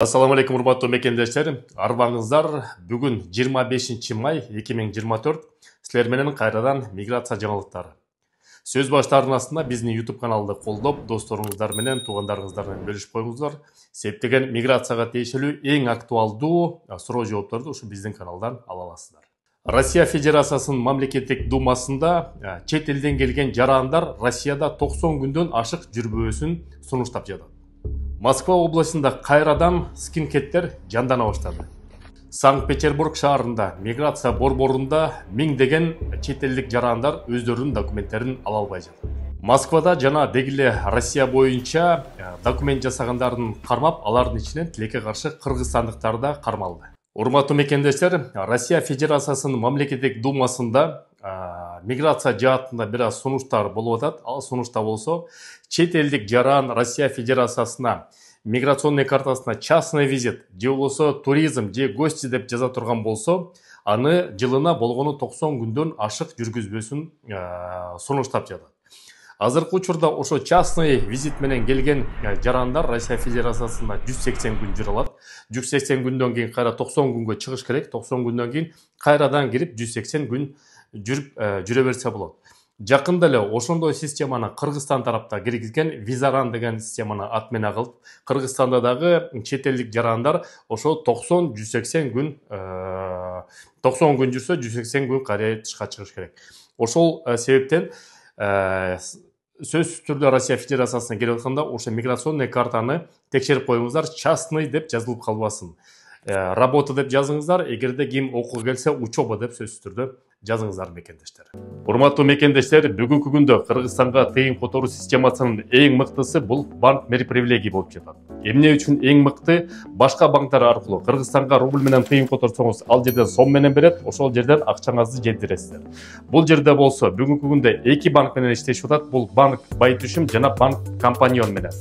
Ассаламу алейкум, урматтуу мекендештер. Арбаңыздар, бүгүн 25 май 2024. Силер менен кайрадан миграция жаңылыктары. Сөз баштарынын астында биздин YouTube каналды колдоп, досторуңуздар менен, туугандарыңыздар менен бөлүшүп коюңуздар. Себептеген миграцияга тиешелүү эң актуалдуу суроо жоопторду ушу биздин каналдан ала аласыздар. Россия Федерациясынын мамлекеттик думасында чет элден келген жарандар Россияда 90 күндөн ашык жүрбөөсүн сунуштап жатат. Москва областында кайрадан скинхедтер жандана баштады. Санкт-Петербург шаарында миграция борборунда миңдеген чет элдик жарандар өздөрүнүн документтерин ала албай жатат. Москвада жана дегиле Россия боюнча документ жасагандардын кармап, алардын ичинен тилекке каршы кыргызстандыктар да кармалды. Урматтуу мекендештер, Россия Федерациясынын мамлекеттик думасында миграция жаатында бир аз сунуштар болуп атат. Ал сунушта болсо, чет элдик жаран Россия Федерациясына миграционный картасына частный визит, же болсо туризм, же гости деп жаза турган болсо, аны жылына болгону 90 күндөн ашык жүргүзбөсүн сунуштап жатат. Азыркы учурда ошо частный визит менен келген жарандар Россия Федерациясына 180 күн жүрө алат. 180 күндөн кийин кайра 90 күнгө чыгыш керек. 90 күндөн кийин кайрадан кирип 180 күн жүрө берсе болот. Жакында эле ошондой системаны Кыргызстан тарапта киргизген, визаран деген системаны ат менен кылып, Кыргызстанда дагы чет элдик жарандар ошо 90-180 күн 90 күн жүрсө 180 күн кайра тышка чыгыш керек. Ошол себептен сөзсүз түрдө Россия Федерациясына келип атканда ошо миграционный картаны текшерип коюңуздар, частный деп жазылып калбасын. Работа деп жазыңыздар, эгерде ким окууга келсе учоба деп сөзсүз түрдө жазыңыздар мекендештер. Урматтуу мекендештер, бүгүнкү күндө Кыргызстанга тыйын которуу системасынын эң мыктысы бул банк мерпривилегий болуп жатат. Эмне үчүн эң мыкты? Башка банктар аркылуу Кыргызстанга рубль менен тыйын которсоңуз, ал жерден сом менен берет, ошол жерден акчаңызды жеткиресиздер. Бул жерде болсо, бүгүнкү күндө эки банк менен иштешип атат. Бул банк Байтүшүм жана банк Компаньон менен.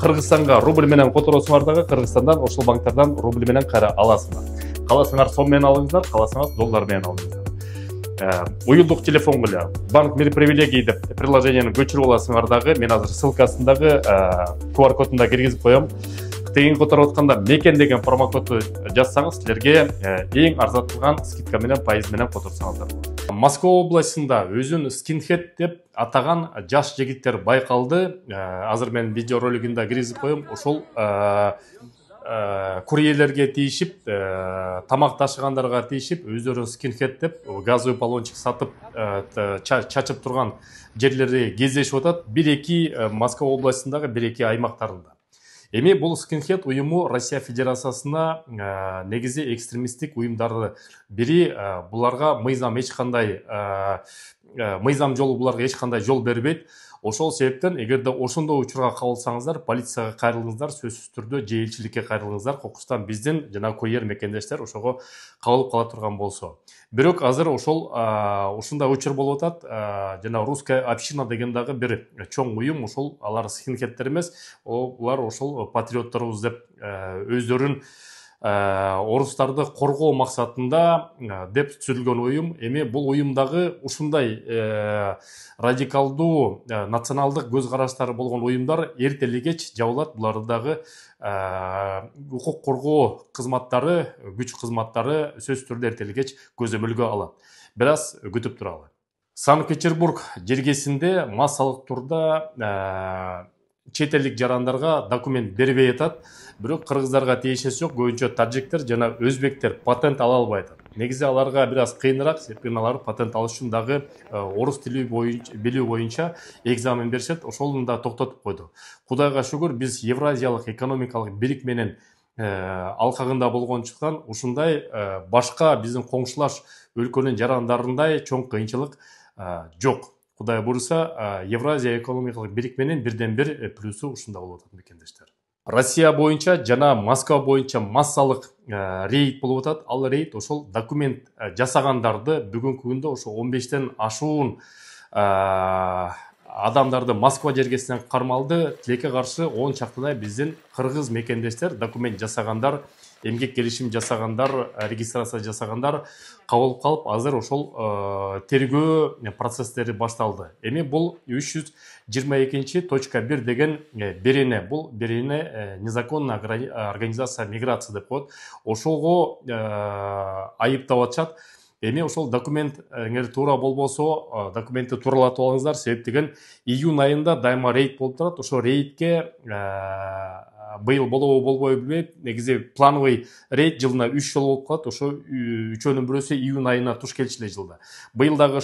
Кыргызстанга рубль менен которосуңар дагы Кыргызстандан ошол банктардан рубль менен кайра аласыңар. Каласаңар сом менен алыңыздар, каласаңар доллар менен алыңыздар. Уюлдук телефонго эле банк мерпривилегий деп приложениени көчүрүп аласыңар дагы. Мен азыр ссылкасындагы QR кодунда киргизип коем. Тыйын которуп атканда мекен деген промокодду жазсаңыз, силерге эң арзатылган скидка менен пайыз менен которсоңуздар болот. Москва областында өзүн скинхед деп атаган жаш жигиттер байкалды. Азыр мен видео ролигинде киргизип коем. Ошол курьерлерге тийишип, тамак ташыгандарга тийишип, өздөрүн скинхед деп газовый баллончик сатып чачып турган жерлерди кездешип атат. 1-2 Москва областындагы 1-2 аймактарында. Эми бул скинхед уюму Россия Федерациясына негизи экстремисттик уюмдарды бири, буларга мыйзам жолу буларга эч кандай жол бербейт. Ошол себептен эгерде ошондой учурга кабылсаңыздар, полицияга кайрылыңыздар, сөзсүз түрдө же элчиликке кайрылыңыздар, кокустан биздин жана курьер мекендештер ошого кабылып кала турган болсо. Бирок азыр ушундай учур болуп атат. Жана русская община деген дагы бир чоң уюм, ошол алар скинхедтер эмес, булар ошол патриотторубуз деп өздөрүн орустарды коргоо максатында деп түзүлгөн уюм. Эми бул уюмдагы ушундай радикалдуу националдык көз караштары болгон уюмдар эрте эле кеч жабылат. Буларды дагы укук коргоо кызматтары, күч кызматтары сөзсүз түрдө эрте эле кеч көзөмөлгө алат. Бир аз күтүп туралы. Санкт-Петербург жергесинде массалык турда чет элдик жарандарга документ бербей атат. Бирок кыргыздарга тиешеси жок, көбүнчө таджиктер жана өзбектер патент ала албай атат. Негизи аларга бир аз кыйыныраак, себеби алар патент алыш үчүн дагы орус тили билүү боюнча экзамен беришет. Ошолун да токтотуп койду. Кудайга шүгүр, биз Евразиялык экономикалык бирикменин алкагында болгончуктан ушундай башка биздин коңшулаш өлкөнүн жарандарындай чоң кыйынчылык жок. Кудай буйруса, Евразия экономикалык бирикменин бирден бир плюсу ушунда болуп атат мекендештер. Россия боюнча жана Москва боюнча массалык рейд болуп атат. Ал рейд ошол документ жасагандарды бүгүнкү күндө ошо 15тен ашуун адамдарды Москва жергесинен кармалды. Тилекке каршы 10 чактыдай биздин кыргыз мекендештер, документ жасагандар, эмгек келишим жасагандар, регистрация жасагандар кабылып калып, азыр ошол тергөө процесстери башталды. Эми бул 322.1 деген берене, бул берене незаконная организация миграции деп коет. Ошого айыптап атышат. Эми ошол документ эгер туура болбосо, документти тууралатып алыңыздар. Себеп деген июнь айында дайыма рейд болуп турат. Ошо рейдке быйыл болобу болбойбу билбейм. Негизи плановый рейд жылына 3 жолу болуп калат. Ошо үчөөнүн бирөөсү июнь айына туш келчү эле жылда. Быйыл дагы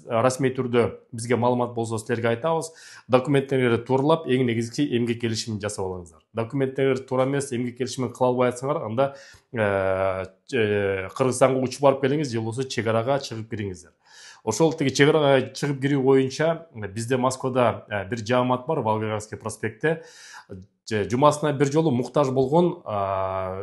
расмий түрдө бизге маалымат болсо силерге айтабыз. Документтерди тууралап, эң негизгиси эмгек келишимин жасап алыңыздар. Документтер туура эмес, эмгек келишимин кыла албай атсаңар, анда Кыргызстанга учуп барып келиңиз, же болбосо чек арага чыгып кириңиздер. Ошол тиги чек арага чыгып кирүү боюнча бизде Москвада бир жаамат бар, Волгоградский проспектте. Жумасына бир жолу муктаж болгон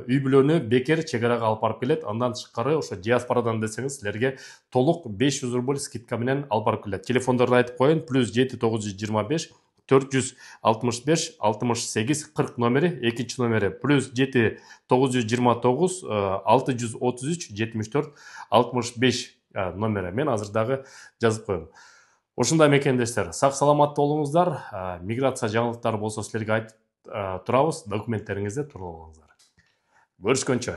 үй бүлөнү бекер чек арага алып барып келет. Андан тышкары ошо диаспорадан десеңиз, силерге толук 500 рубль скидка менен алып барып келет. Телефондорду айтып коеюн: +7 925 465 68 40 номери, экинчи номери +7 929 633 74 65 номери. Мен азыр дагы жазып коем. Ошондой мекендештер, сак саламатта болуңуздар. Миграция жаңылыктары болсо силерге айтып турабыз, документтериңизди тууралап алыңыздар. Көрүшкөнчө.